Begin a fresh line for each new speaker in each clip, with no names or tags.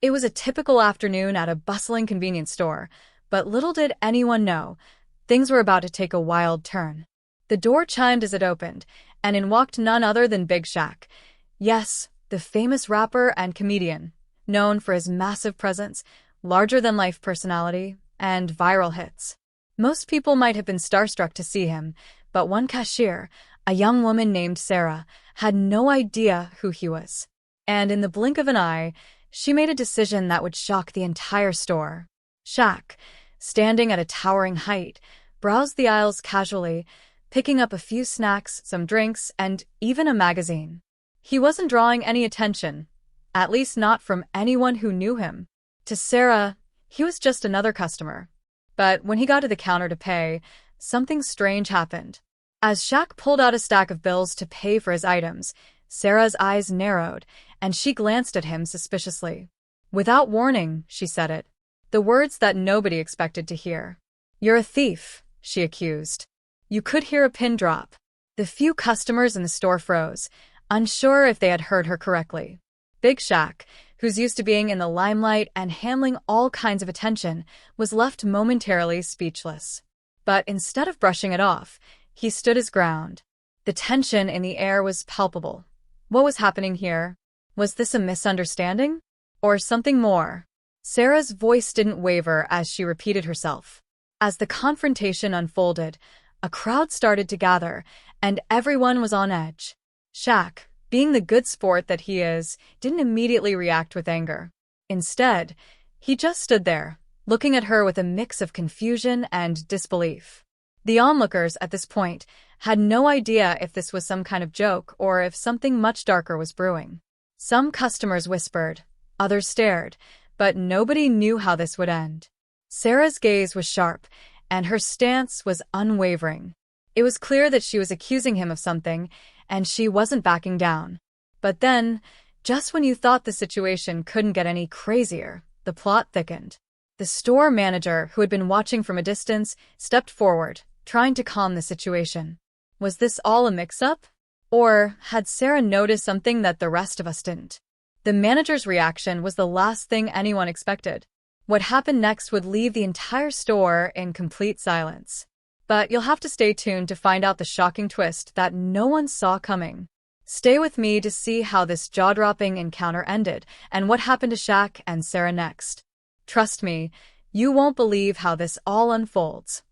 It was a typical afternoon at a bustling convenience store, but little did anyone know, things were about to take a wild turn. The door chimed as it opened, and in walked none other than Big Shaq. Yes, the famous rapper and comedian, known for his massive presence, larger-than-life personality, and viral hits. Most people might have been starstruck to see him, but one cashier, a young woman named Sarah, had no idea who he was. And in the blink of an eye, she made a decision that would shock the entire store. Shaq, standing at a towering height, browsed the aisles casually, picking up a few snacks, some drinks, and even a magazine. He wasn't drawing any attention, at least not from anyone who knew him. To Sarah, he was just another customer. But when he got to the counter to pay, something strange happened. As Shaq pulled out a stack of bills to pay for his items, Sarah's eyes narrowed, and she glanced at him suspiciously. Without warning, she said it. The words that nobody expected to hear. "You're a thief," she accused. You could hear a pin drop. The few customers in the store froze, unsure if they had heard her correctly. Big Shaq, who's used to being in the limelight and handling all kinds of attention, was left momentarily speechless. But instead of brushing it off, he stood his ground. The tension in the air was palpable. What was happening here? Was this a misunderstanding? Or something more? Sarah's voice didn't waver as she repeated herself. As the confrontation unfolded, a crowd started to gather, and everyone was on edge. Shaq, being the good sport that he is, didn't immediately react with anger. Instead, he just stood there, looking at her with a mix of confusion and disbelief. The onlookers at this point had no idea if this was some kind of joke or if something much darker was brewing. Some customers whispered, others stared, but nobody knew how this would end. Sarah's gaze was sharp, and her stance was unwavering. It was clear that she was accusing him of something, and she wasn't backing down. But then, just when you thought the situation couldn't get any crazier, the plot thickened. The store manager, who had been watching from a distance, stepped forward, trying to calm the situation. Was this all a mix-up? Or had Sarah noticed something that the rest of us didn't? The manager's reaction was the last thing anyone expected. What happened next would leave the entire store in complete silence. But you'll have to stay tuned to find out the shocking twist that no one saw coming. Stay with me to see how this jaw-dropping encounter ended and what happened to Shaq and Sarah next. Trust me, you won't believe how this all unfolds.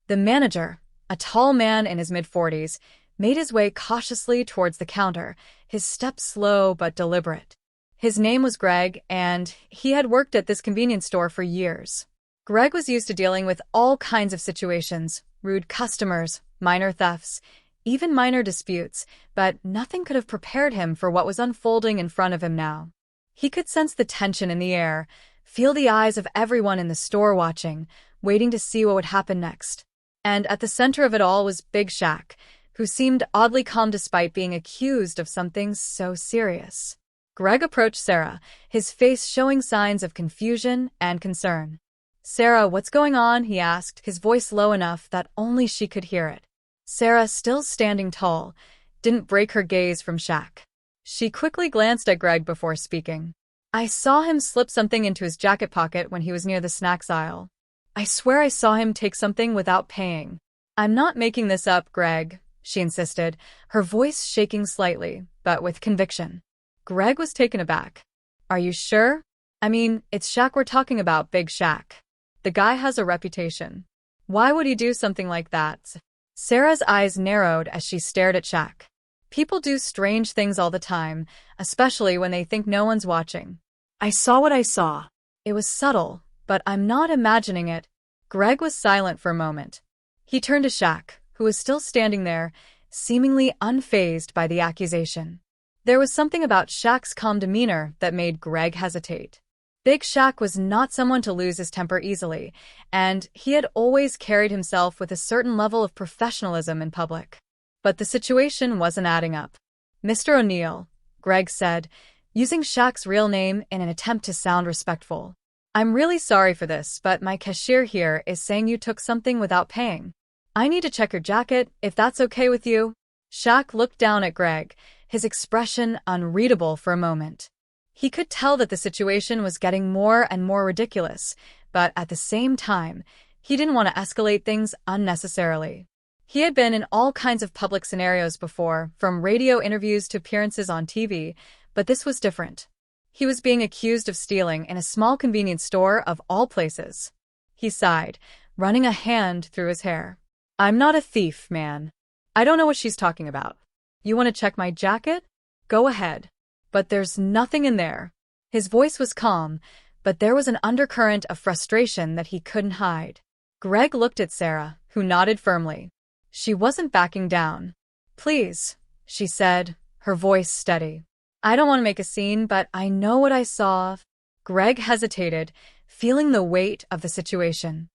The manager, a tall man in his mid-40s, made his way cautiously towards the counter, his steps slow but deliberate. His name was Greg, and he had worked at this convenience store for years. Greg was used to dealing with all kinds of situations, rude customers, minor thefts, even minor disputes, but nothing could have prepared him for what was unfolding in front of him now. He could sense the tension in the air, feel the eyes of everyone in the store watching, waiting to see what would happen next. And at the center of it all was Big Shaq, who seemed oddly calm despite being accused of something so serious. Greg approached Sarah, his face showing signs of confusion and concern. "Sarah, what's going on?" he asked, his voice low enough that only she could hear it. Sarah, still standing tall, didn't break her gaze from Shaq. She quickly glanced at Greg before speaking. "I saw him slip something into his jacket pocket when he was near the snacks aisle. I swear I saw him take something without paying." "I'm not making this up, Greg," she insisted, her voice shaking slightly, but with conviction. Greg was taken aback. "Are you sure? I mean, it's Shaq we're talking about, Big Shaq. The guy has a reputation. Why would he do something like that?" Sarah's eyes narrowed as she stared at Shaq. People do strange things all the time, especially when they think no one's watching. "I saw what I saw. It was subtle, but I'm not imagining it." Greg was silent for a moment. He turned to Shaq, who was still standing there, seemingly unfazed by the accusation. There was something about Shaq's calm demeanor that made Greg hesitate. Big Shaq was not someone to lose his temper easily, and he had always carried himself with a certain level of professionalism in public. But the situation wasn't adding up. "Mr. O'Neill," Greg said, using Shaq's real name in an attempt to sound respectful. "I'm really sorry for this, but my cashier here is saying you took something without paying. I need to check your jacket, if that's okay with you." Shaq looked down at Greg, his expression unreadable for a moment. He could tell that the situation was getting more and more ridiculous, but at the same time, he didn't want to escalate things unnecessarily. He had been in all kinds of public scenarios before, from radio interviews to appearances on TV, but this was different. He was being accused of stealing in a small convenience store of all places. He sighed, running a hand through his hair. "I'm not a thief, man. I don't know what she's talking about. You want to check my jacket? Go ahead. But there's nothing in there." His voice was calm, but there was an undercurrent of frustration that he couldn't hide. Greg looked at Sarah, who nodded firmly. She wasn't backing down. "Please," she said, her voice steady. "I don't want to make a scene, but I know what I saw." Greg hesitated, feeling the weight of the situation.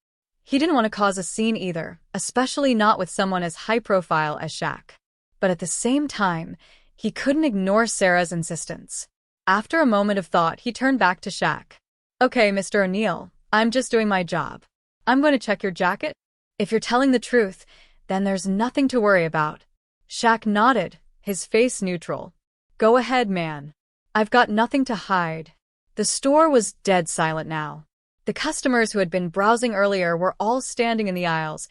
He didn't want to cause a scene either, especially not with someone as high-profile as Shaq. But at the same time, he couldn't ignore Sarah's insistence. After a moment of thought, he turned back to Shaq. "Okay, Mr. O'Neill, I'm just doing my job. I'm going to check your jacket. If you're telling the truth, then there's nothing to worry about." Shaq nodded, his face neutral. "Go ahead, man. I've got nothing to hide." The store was dead silent now. The customers who had been browsing earlier were all standing in the aisles,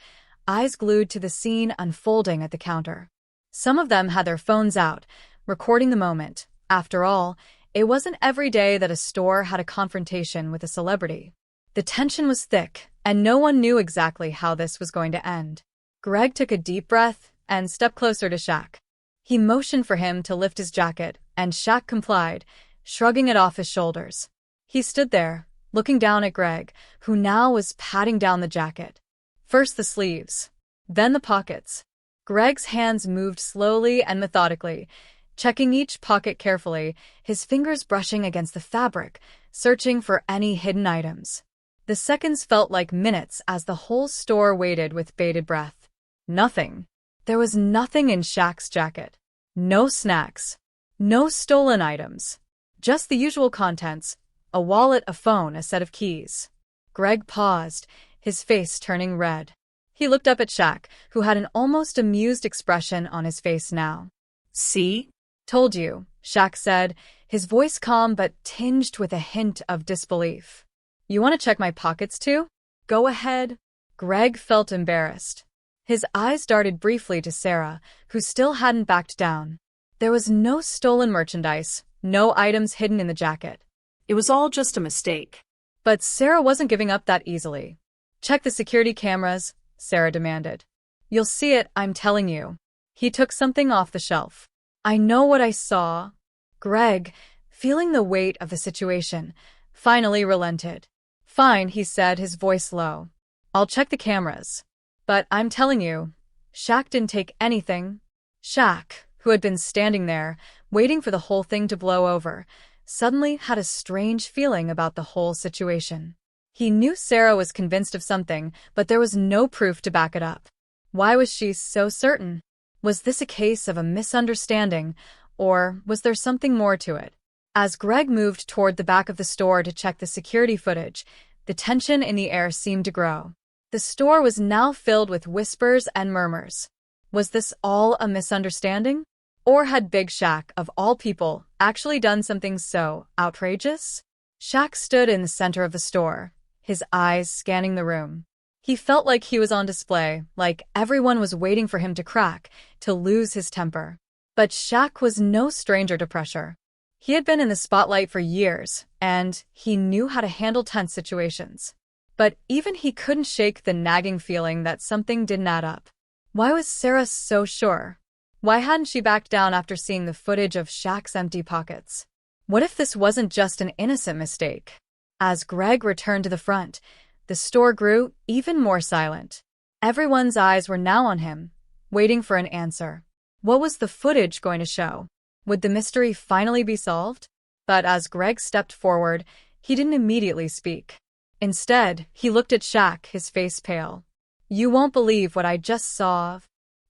eyes glued to the scene unfolding at the counter. Some of them had their phones out, recording the moment. After all, it wasn't every day that a store had a confrontation with a celebrity. The tension was thick, and no one knew exactly how this was going to end. Greg took a deep breath and stepped closer to Shaq. He motioned for him to lift his jacket, and Shaq complied, shrugging it off his shoulders. He stood there, looking down at Greg, who now was patting down the jacket. First the sleeves, then the pockets. Greg's hands moved slowly and methodically, checking each pocket carefully, his fingers brushing against the fabric, searching for any hidden items. The seconds felt like minutes as the whole store waited with bated breath. Nothing. There was nothing in Shaq's jacket. No snacks. No stolen items. Just the usual contents: a wallet, a phone, a set of keys. Greg paused, his face turning red. He looked up at Shaq, who had an almost amused expression on his face now. "See? Told you," Shaq said, his voice calm but tinged with a hint of disbelief. "You want to check my pockets too? Go ahead." Greg felt embarrassed. His eyes darted briefly to Sarah, who still hadn't backed down. There was no stolen merchandise, no items hidden in the jacket.
It was all just a mistake.
But Sarah wasn't giving up that easily. "Check the security cameras," Sarah demanded. "You'll see it, I'm telling you." He took something off the shelf. "I know what I saw." Greg, feeling the weight of the situation, finally relented. "Fine," he said, his voice low. "I'll check the cameras. But I'm telling you, Shaq didn't take anything." Shaq, who had been standing there, waiting for the whole thing to blow over, suddenly had a strange feeling about the whole situation. He knew Sarah was convinced of something, but there was no proof to back it up. Why was she so certain? Was this a case of a misunderstanding, or was there something more to it? As Greg moved toward the back of the store to check the security footage, the tension in the air seemed to grow. The store was now filled with whispers and murmurs. Was this all a misunderstanding? Or had Big Shaq, of all people, actually done something so outrageous? Shaq stood in the center of the store, his eyes scanning the room. He felt like he was on display, like everyone was waiting for him to crack, to lose his temper. But Shaq was no stranger to pressure. He had been in the spotlight for years, and he knew how to handle tense situations. But even he couldn't shake the nagging feeling that something didn't add up. Why was Sarah so sure? Why hadn't she backed down after seeing the footage of Shaq's empty pockets? What if this wasn't just an innocent mistake? As Greg returned to the front, the store grew even more silent. Everyone's eyes were now on him, waiting for an answer. What was the footage going to show? Would the mystery finally be solved? But as Greg stepped forward, he didn't immediately speak. Instead, he looked at Shaq, his face pale. "You won't believe what I just saw."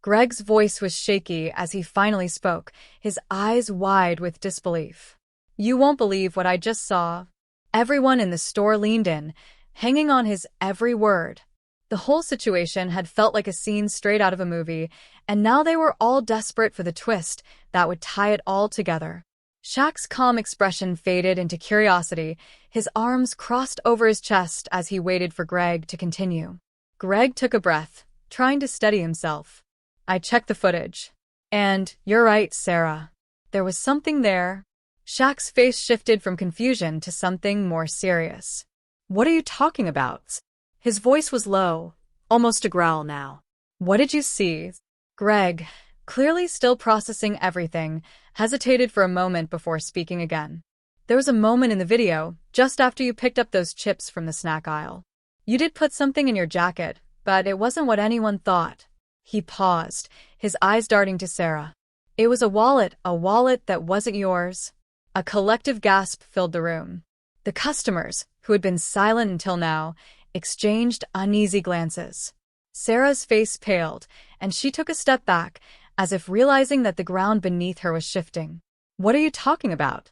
Greg's voice was shaky as he finally spoke, his eyes wide with disbelief. "You won't believe what I just saw." Everyone in the store leaned in, hanging on his every word. The whole situation had felt like a scene straight out of a movie, and now they were all desperate for the twist that would tie it all together. Shaq's calm expression faded into curiosity, his arms crossed over his chest as he waited for Greg to continue. Greg took a breath, trying to steady himself. I checked the footage. And, you're right, Sarah. There was something there. Shaq's face shifted from confusion to something more serious. What are you talking about?
His voice was low, almost a growl now.
What did you see? Greg, clearly still processing everything, hesitated for a moment before speaking again. There was a moment in the video, just after you picked up those chips from the snack aisle. You did put something in your jacket, but it wasn't what anyone thought. He paused, his eyes darting to Sarah. It was a wallet that wasn't yours. A collective gasp filled the room. The customers, who had been silent until now, exchanged uneasy glances. Sarah's face paled, and she took a step back, as if realizing that the ground beneath her was shifting. What are you talking about?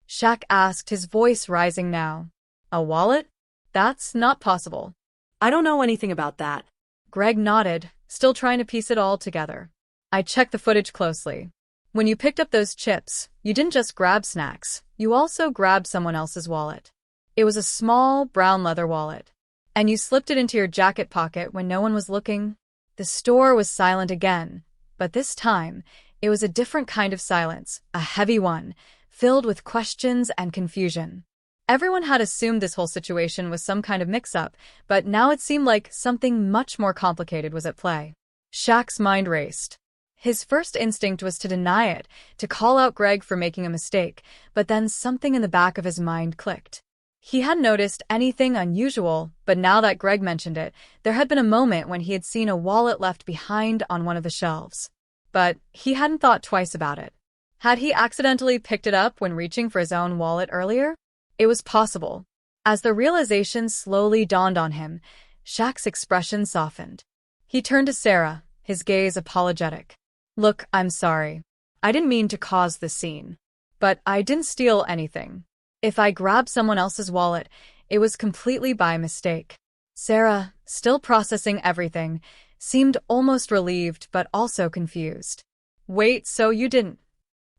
Shaq asked, his voice rising now. A wallet? That's not possible.
I don't know anything about that.
Greg nodded, still trying to piece it all together. I checked the footage closely. When you picked up those chips, you didn't just grab snacks, you also grabbed someone else's wallet. It was a small, brown leather wallet. And you slipped it into your jacket pocket when no one was looking. The store was silent again, but this time, it was a different kind of silence, a heavy one, filled with questions and confusion. Everyone had assumed this whole situation was some kind of mix-up, but now it seemed like something much more complicated was at play. Shaq's mind raced. His first instinct was to deny it, to call out Greg for making a mistake, but then something in the back of his mind clicked. He hadn't noticed anything unusual, but now that Greg mentioned it, there had been a moment when he had seen a wallet left behind on one of the shelves. But he hadn't thought twice about it. Had he accidentally picked it up when reaching for his own wallet earlier? It was possible. As the realization slowly dawned on him, Shaq's expression softened. He turned to Sarah, his gaze apologetic. Look, I'm sorry. I didn't mean to cause this scene. But I didn't steal anything. If I grabbed someone else's wallet, it was completely by mistake. Sarah, still processing everything, seemed almost relieved but also confused. Wait, so you didn't?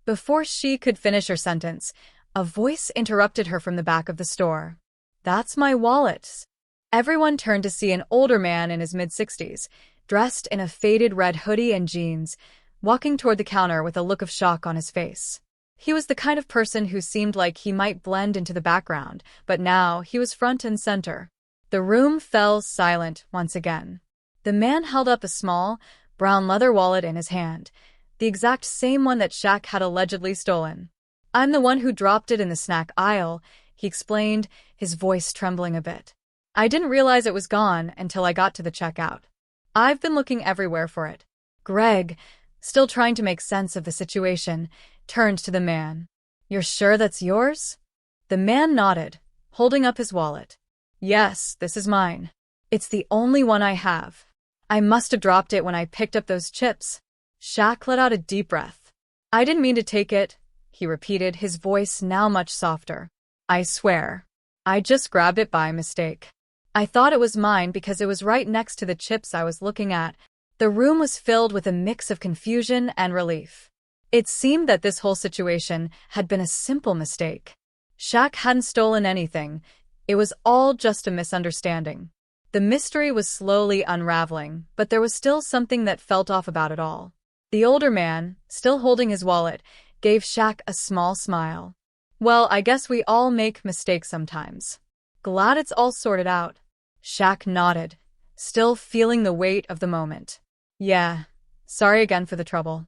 Before she could finish her sentence, a voice interrupted her from the back of the store. That's my wallet. Everyone turned to see an older man in his mid-60s, dressed in a faded red hoodie and jeans, walking toward the counter with a look of shock on his face. He was the kind of person who seemed like he might blend into the background, but now he was front and center. The room fell silent once again. The man held up a small, brown leather wallet in his hand, the exact same one that Shaq had allegedly stolen. I'm the one who dropped it in the snack aisle, he explained, his voice trembling a bit. I didn't realize it was gone until I got to the checkout. I've been looking everywhere for it. Greg, still trying to make sense of the situation, turned to the man. You're sure that's yours? The man nodded, holding up his wallet. Yes, this is mine. It's the only one I have. I must have dropped it when I picked up those chips. Shaq let out a deep breath. I didn't mean to take it, he repeated, his voice now much softer. I swear. I just grabbed it by mistake. I thought it was mine because it was right next to the chips I was looking at. The room was filled with a mix of confusion and relief. It seemed that this whole situation had been a simple mistake. Shaq hadn't stolen anything. It was all just a misunderstanding. The mystery was slowly unraveling, but there was still something that felt off about it all. The older man, still holding his wallet, gave Shaq a small smile. Well, I guess we all make mistakes sometimes. Glad it's all sorted out. Shaq nodded, still feeling the weight of the moment. Yeah, sorry again for the trouble.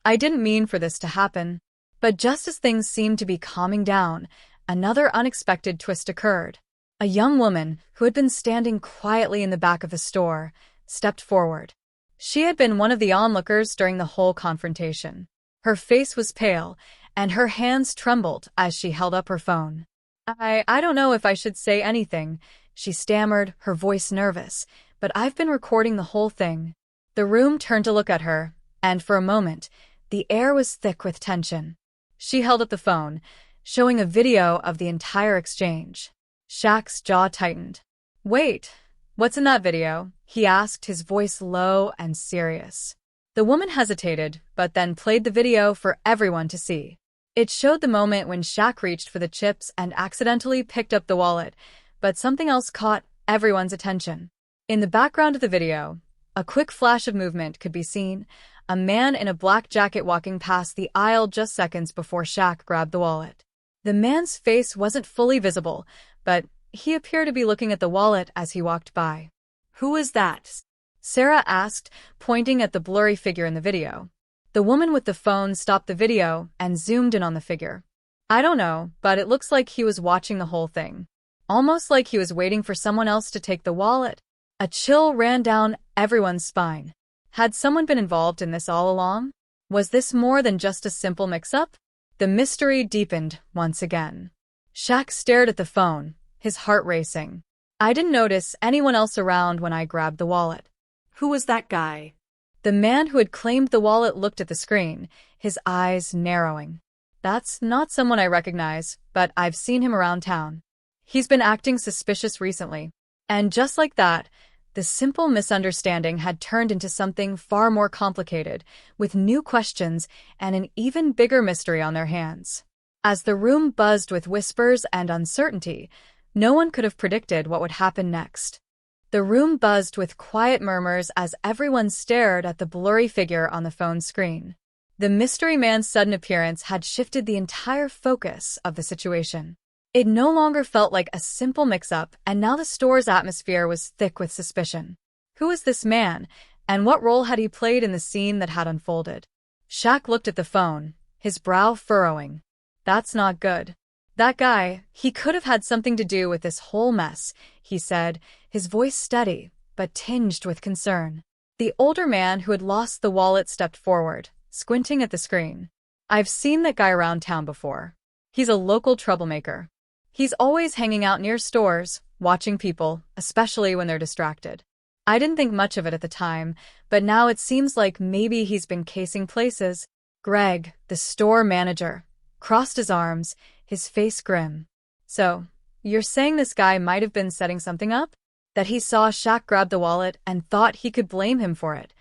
I didn't mean for this to happen. But just as things seemed to be calming down, another unexpected twist occurred. A young woman, who had been standing quietly in the back of the store, stepped forward. She had been one of the onlookers during the whole confrontation. Her face was pale, and her hands trembled as she held up her phone. I don't know if I should say anything, she stammered, her voice nervous, but I've been recording the whole thing. The room turned to look at her, and for a moment, the air was thick with tension. She held up the phone, showing a video of the entire exchange. Shaq's jaw tightened. Wait, what's in that video? He asked, his voice low and serious. The woman hesitated, but then played the video for everyone to see. It showed the moment when Shaq reached for the chips and accidentally picked up the wallet, but something else caught everyone's attention. In the background of the video, a quick flash of movement could be seen, a man in a black jacket walking past the aisle just seconds before Shaq grabbed the wallet. The man's face wasn't fully visible, but he appeared to be looking at the wallet as he walked by.
Who is that?
Sarah asked, pointing at the blurry figure in the video. The woman with the phone stopped the video and zoomed in on the figure. I don't know, but it looks like he was watching the whole thing. Almost like he was waiting for someone else to take the wallet. A chill ran down everyone's spine. Had someone been involved in this all along? Was this more than just a simple mix-up? The mystery deepened once again. Shaq stared at the phone, his heart racing. I didn't notice anyone else around when I grabbed the wallet.
Who was that guy?
The man who had claimed the wallet looked at the screen, his eyes narrowing. That's not someone I recognize, but I've seen him around town. He's been acting suspicious recently. And just like that, the simple misunderstanding had turned into something far more complicated, with new questions and an even bigger mystery on their hands. As the room buzzed with whispers and uncertainty, no one could have predicted what would happen next. The room buzzed with quiet murmurs as everyone stared at the blurry figure on the phone screen. The mystery man's sudden appearance had shifted the entire focus of the situation. It no longer felt like a simple mix-up, and now the store's atmosphere was thick with suspicion. Who was this man, and what role had he played in the scene that had unfolded? Shaq looked at the phone, his brow furrowing. That's not good. That guy, he could have had something to do with this whole mess, he said, his voice steady, but tinged with concern. The older man who had lost the wallet stepped forward, squinting at the screen. I've seen that guy around town before. He's a local troublemaker. He's always hanging out near stores, watching people, especially when they're distracted. I didn't think much of it at the time, but now it seems like maybe he's been casing places. Greg, the store manager, crossed his arms, his face grim. So, you're saying this guy might have been setting something up? That he saw Shaq grab the wallet and thought he could blame him for it?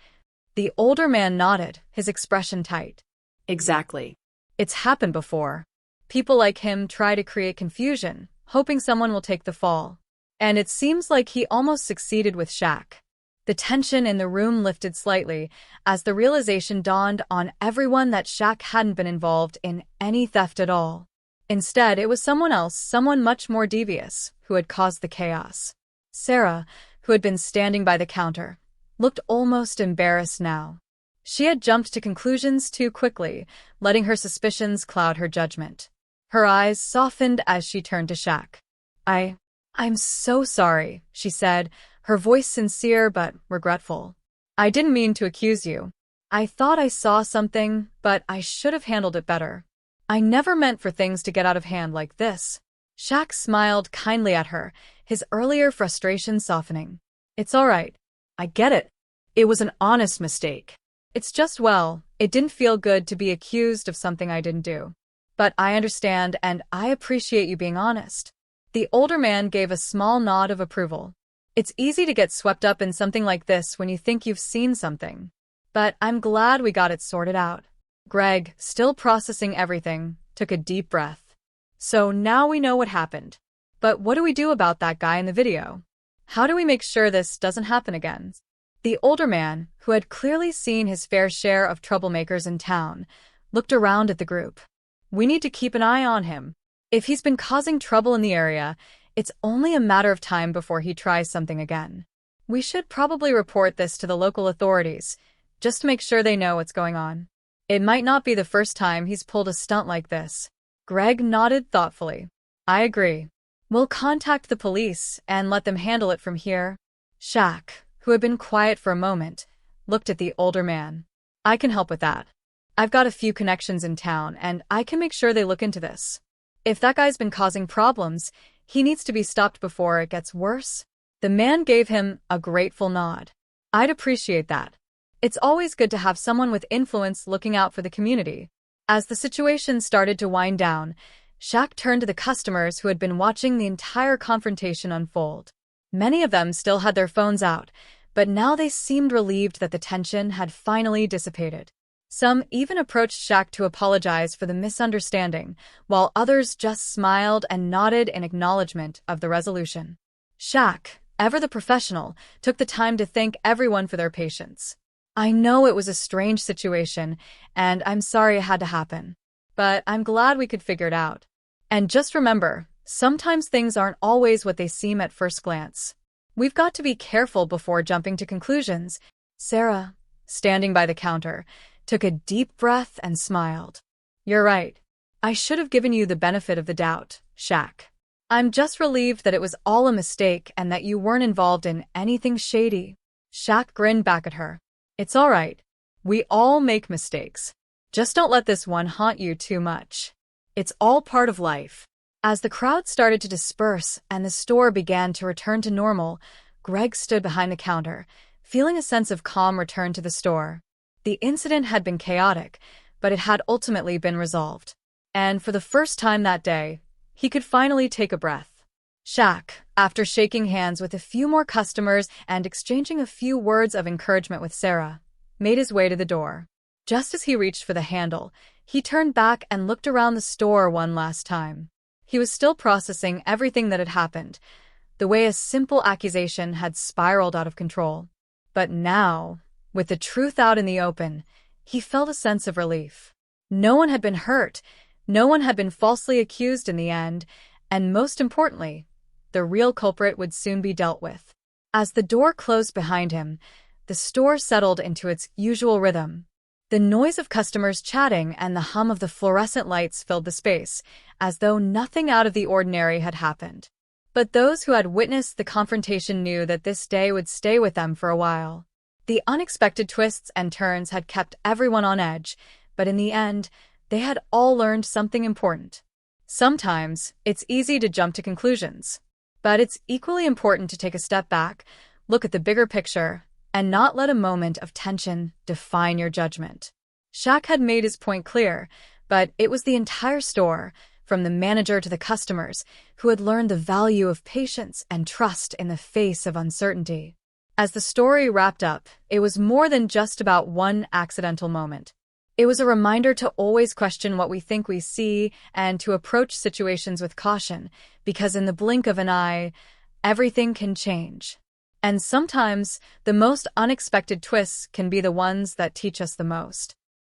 The older man nodded, his expression tight.
Exactly.
It's happened before. People like him try to create confusion, hoping someone will take the fall. And it seems like he almost succeeded with Shaq. The tension in the room lifted slightly as the realization dawned on everyone that Shaq hadn't been involved in any theft at all. Instead, it was someone else, someone much more devious, who had caused the chaos. Sarah, who had been standing by the counter, looked almost embarrassed now. She had jumped to conclusions too quickly, letting her suspicions cloud her judgment. Her eyes softened as she turned to Shaq. I'm so sorry, she said, her voice sincere but regretful. I didn't mean to accuse you. I thought I saw something, but I should have handled it better. I never meant for things to get out of hand like this. Shaq smiled kindly at her, his earlier frustration softening. It's all right. I get it. It was an honest mistake. It's just, well, it didn't feel good to be accused of something I didn't do. But I understand and I appreciate you being honest. The older man gave a small nod of approval. It's easy to get swept up in something like this when you think you've seen something. But I'm glad we got it sorted out. Greg, still processing everything, took a deep breath. So now we know what happened. But what do we do about that guy in the video? How do we make sure this doesn't happen again? The older man, who had clearly seen his fair share of troublemakers in town, looked around at the group. We need to keep an eye on him. If he's been causing trouble in the area, it's only a matter of time before he tries something again. We should probably report this to the local authorities, just to make sure they know what's going on. It might not be the first time he's pulled a stunt like this. Greg nodded thoughtfully. I agree. We'll contact the police and let them handle it from here. Shaq, who had been quiet for a moment, looked at the older man. I can help with that. I've got a few connections in town, and I can make sure they look into this. If that guy's been causing problems, he needs to be stopped before it gets worse. The man gave him a grateful nod. I'd appreciate that. It's always good to have someone with influence looking out for the community. As the situation started to wind down, Shaq turned to the customers who had been watching the entire confrontation unfold. Many of them still had their phones out, but now they seemed relieved that the tension had finally dissipated. Some even approached Shaq to apologize for the misunderstanding, while others just smiled and nodded in acknowledgement of the resolution. Shaq, ever the professional, took the time to thank everyone for their patience. "I know it was a strange situation, and I'm sorry it had to happen. But I'm glad we could figure it out. And just remember, sometimes things aren't always what they seem at first glance. We've got to be careful before jumping to conclusions." Sarah, standing by the counter, took a deep breath and smiled. "You're right. I should have given you the benefit of the doubt, Shaq. I'm just relieved that it was all a mistake and that you weren't involved in anything shady." Shaq grinned back at her. "It's all right. We all make mistakes. Just don't let this one haunt you too much. It's all part of life." As the crowd started to disperse and the store began to return to normal, Greg stood behind the counter, feeling a sense of calm return to the store. The incident had been chaotic, but it had ultimately been resolved. And for the first time that day, he could finally take a breath. Shaq, after shaking hands with a few more customers and exchanging a few words of encouragement with Sarah, made his way to the door. Just as he reached for the handle, he turned back and looked around the store one last time. He was still processing everything that had happened, the way a simple accusation had spiraled out of control. But now, with the truth out in the open, he felt a sense of relief. No one had been hurt, no one had been falsely accused in the end, and most importantly, the real culprit would soon be dealt with. As the door closed behind him, the store settled into its usual rhythm. The noise of customers chatting and the hum of the fluorescent lights filled the space, as though nothing out of the ordinary had happened. But those who had witnessed the confrontation knew that this day would stay with them for a while. The unexpected twists and turns had kept everyone on edge, but in the end, they had all learned something important. Sometimes, it's easy to jump to conclusions. But it's equally important to take a step back, look at the bigger picture, and not let a moment of tension define your judgment. Shaq had made his point clear, but it was the entire store, from the manager to the customers, who had learned the value of patience and trust in the face of uncertainty. As the story wrapped up, it was more than just about one accidental moment. It was a reminder to always question what we think we see and to approach situations with caution, because in the blink of an eye, everything can change. And sometimes, the most unexpected twists can be the ones that teach us the most.